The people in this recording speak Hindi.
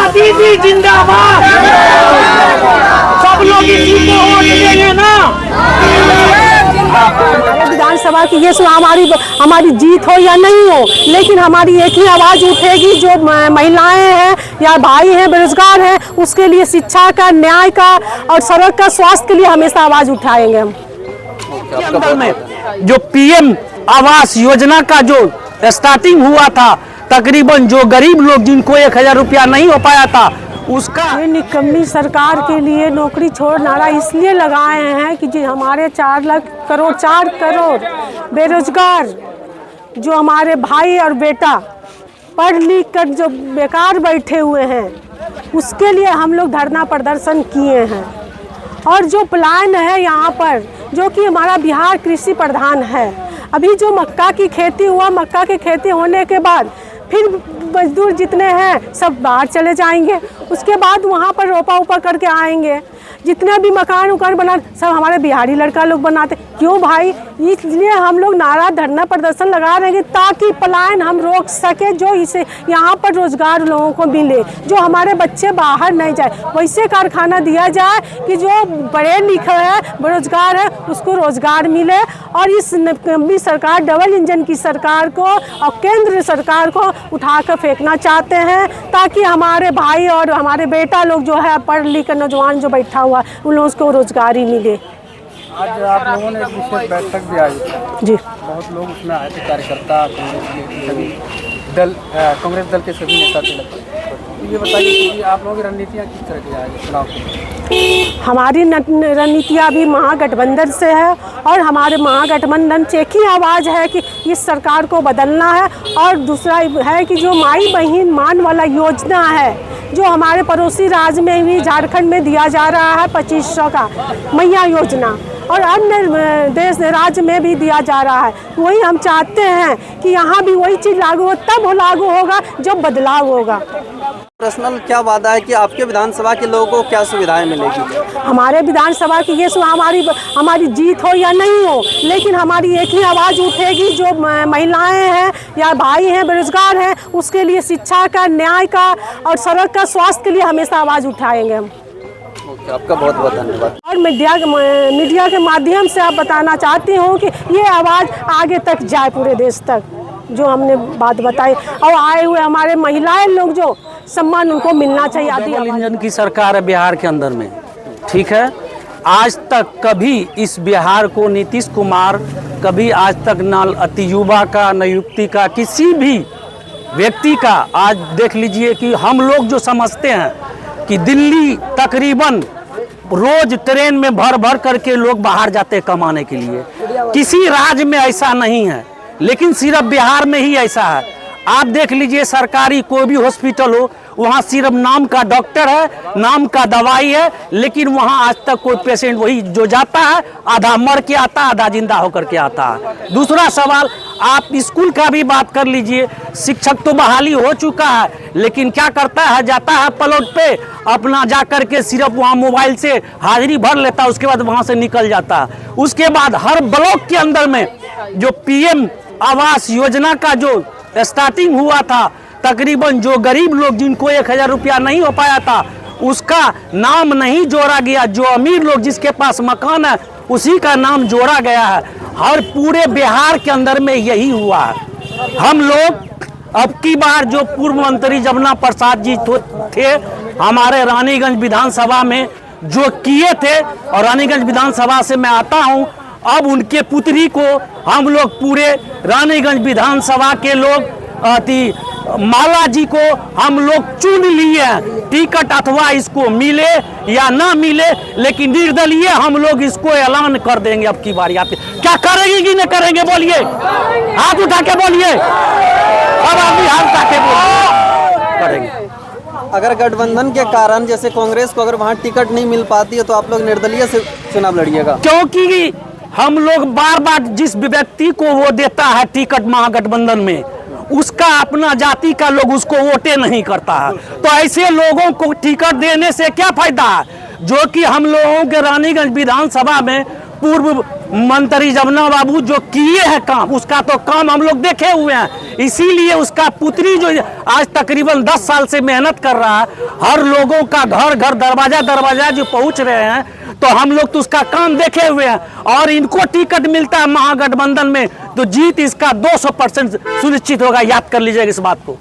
मोदी जी जिंदाबाद। सब लोग इसी को वोट देंगे ना। विधानसभा की ये हमारी जीत हो या नहीं हो, लेकिन हमारी एक ही आवाज उठेगी, जो महिलाएं हैं या भाई हैं बेरोजगार हैं, उसके लिए शिक्षा का, न्याय का और सड़क का, स्वास्थ्य के लिए हमेशा आवाज उठाएंगे हम। अंदर में जो पीएम आवास योजना का जो स्टार्टिंग हुआ था, तकरीबन जो गरीब लोग जिनको 1000 रुपया नहीं हो पाया था, उसका निकम्मी सरकार के लिए नौकरी छोड़ नारा इसलिए लगाए हैं कि जी हमारे 4 करोड़ बेरोजगार जो हमारे भाई और बेटा पढ़ लिख कर जो बेकार बैठे हुए हैं, उसके लिए हम लोग धरना प्रदर्शन किए हैं। और जो प्लान है यहाँ पर, जो कि हमारा बिहार कृषि प्रधान है, अभी जो मक्का की खेती हुआ, मक्का की खेती होने के बाद फिर मजदूर जितने हैं सब बाहर चले जाएंगे, उसके बाद वहाँ पर रोपा उपा करके आएंगे। जितने भी मकान उकान बना सब हमारे बिहारी लड़का लोग बनाते। क्यों भाई? इसलिए हम लोग नारा धरना प्रदर्शन लगा रहे हैं ताकि पलायन हम रोक सके, जो इसे यहाँ पर रोजगार लोगों को मिले, जो हमारे बच्चे बाहर नहीं जाए। वैसे कारखाना दिया जाए कि जो पढ़े लिखे है, बेरोजगार है, उसको रोजगार मिले। और इस निकम्मी सरकार, डबल इंजन की सरकार को और केंद्र सरकार को उठा कर फेंकना चाहते हैं, ताकि हमारे भाई और हमारे बेटा लोग जो है पढ़ लिख कर नौजवान जो बैठा हुआ, उन लोगों को रोजगारी मिले। आज आप लोगों ने एक विशेष बैठक भी आई जी, बहुत लोग उसमें आए थे, कार्यकर्ता, कांग्रेस दल के सभी नेता थे। तो ये बताइए कि आप लोगों की रणनीतियाँ किस तरह की आएगी चुनाव के? हमारी रणनीतियाँ भी महागठबंधन से है, और हमारे महागठबंधन से एक ही आवाज़ है कि इस सरकार को बदलना है। और दूसरा है कि जो माई बहन मान वाला योजना है, जो हमारे पड़ोसी राज्य में भी, झारखंड में दिया जा रहा है 2500 का मैया योजना, और अन्य देश राज्य में भी दिया जा रहा है, वही हम चाहते हैं कि यहाँ भी वही चीज़ लागू हो, तब लागू होगा जब बदलाव होगा। पर्सनल क्या वादा है कि आपके विधानसभा के लोगों को क्या सुविधाएं मिलेगी? हमारे विधानसभा की ये हमारी जीत हो या नहीं हो, लेकिन हमारी एक ही आवाज़ उठेगी, जो महिलाएं हैं या भाई हैं बेरोजगार हैं, उसके लिए शिक्षा का, न्याय का और सड़क का, स्वास्थ्य के लिए हमेशा आवाज़ उठाएंगे हम। आपका बहुत बहुत धन्यवाद। और मीडिया के माध्यम से आप बताना चाहती हूँ कि ये आवाज़ आगे तक जाए, पूरे देश तक, जो हमने बात बताई। और आए हुए हमारे महिलाएं लोग जो सम्मान उनको मिलना चाहिए। डबल इंजन की सरकार है बिहार के अंदर में, ठीक है। आज तक कभी इस बिहार को नीतीश कुमार कभी आज तक ना अति युवा का, न युक्ति का, किसी भी व्यक्ति का, आज देख लीजिए कि हम लोग जो समझते हैं कि दिल्ली तकरीबन रोज ट्रेन में भर भर करके लोग बाहर जाते हैं कमाने के लिए, किसी राज्य में ऐसा नहीं है, लेकिन सिर्फ बिहार में ही ऐसा है। आप देख लीजिए सरकारी कोई भी हॉस्पिटल हो, वहाँ सिर्फ नाम का डॉक्टर है, नाम का दवाई है, लेकिन वहाँ आज तक कोई पेशेंट वही जो जाता है आधा मर के आता है, आधा जिंदा होकर के आता है। दूसरा सवाल, आप स्कूल का भी बात कर लीजिए, शिक्षक तो बहाली हो चुका है, लेकिन क्या करता है, जाता है प्लॉट पे अपना जा कर के सिर्फ वहाँ मोबाइल से हाजिरी भर लेता है, उसके बाद वहाँ से निकल जाता है। उसके बाद हर ब्लॉक के अंदर में जो पीएम आवास योजना का जो स्टार्टिंग हुआ था, तकरीबन जो गरीब लोग जिनको 1000 रुपया नहीं हो पाया था, उसका नाम नहीं जोड़ा गया। जो अमीर लोग जिसके पास मकान है उसी का नाम जोड़ा गया है। और पूरे बिहार के अंदर में यही हुआ है। हम लोग अब की बार जो पूर्व मंत्री जमुना प्रसाद जी थे, हमारे रानीगंज विधानसभा में जो किए थे, और रानीगंज विधानसभा से मैं आता हूं, अब उनके पुत्री को हम लोग पूरे रानीगंज विधानसभा के लोग माला जी को हम लोग चुन लिए हैं। टिकट अथवा इसको मिले या ना मिले, लेकिन निर्दलीय हम लोग इसको ऐलान कर देंगे। अब की बारी आप क्या करेंगे कि नहीं करेंगे, बोलिए, हाथ उठा के बोलिए, अब आप भी हाथ उठा के बोलिए, करेंगे। अगर गठबंधन के कारण जैसे कांग्रेस को अगर वहाँ टिकट नहीं मिल पाती है, तो आप लोग निर्दलीय से चुनाव लड़िएगा? क्योंकि हम लोग बार बार जिस व्यक्ति को वो देता है टिकट महागठबंधन में, उसका अपना जाति का लोग उसको वोटे नहीं करता है, तो ऐसे लोगों को टिकट देने से क्या फायदा है? जो कि हम लोगों के रानीगंज विधानसभा में पूर्व मंत्री जमुना बाबू जो किए हैं काम, उसका तो काम हम लोग देखे हुए हैं। इसीलिए उसका पुत्री जो आज तकरीबन 10 साल से मेहनत कर रहा है, हर लोगों का घर घर दरवाजा दरवाजा जो पहुंच रहे हैं, तो हम लोग तो उसका काम देखे हुए हैं। और इनको टिकट मिलता है महागठबंधन में तो जीत इसका 200% सुनिश्चित होगा, याद कर लीजिएगा इस बात को।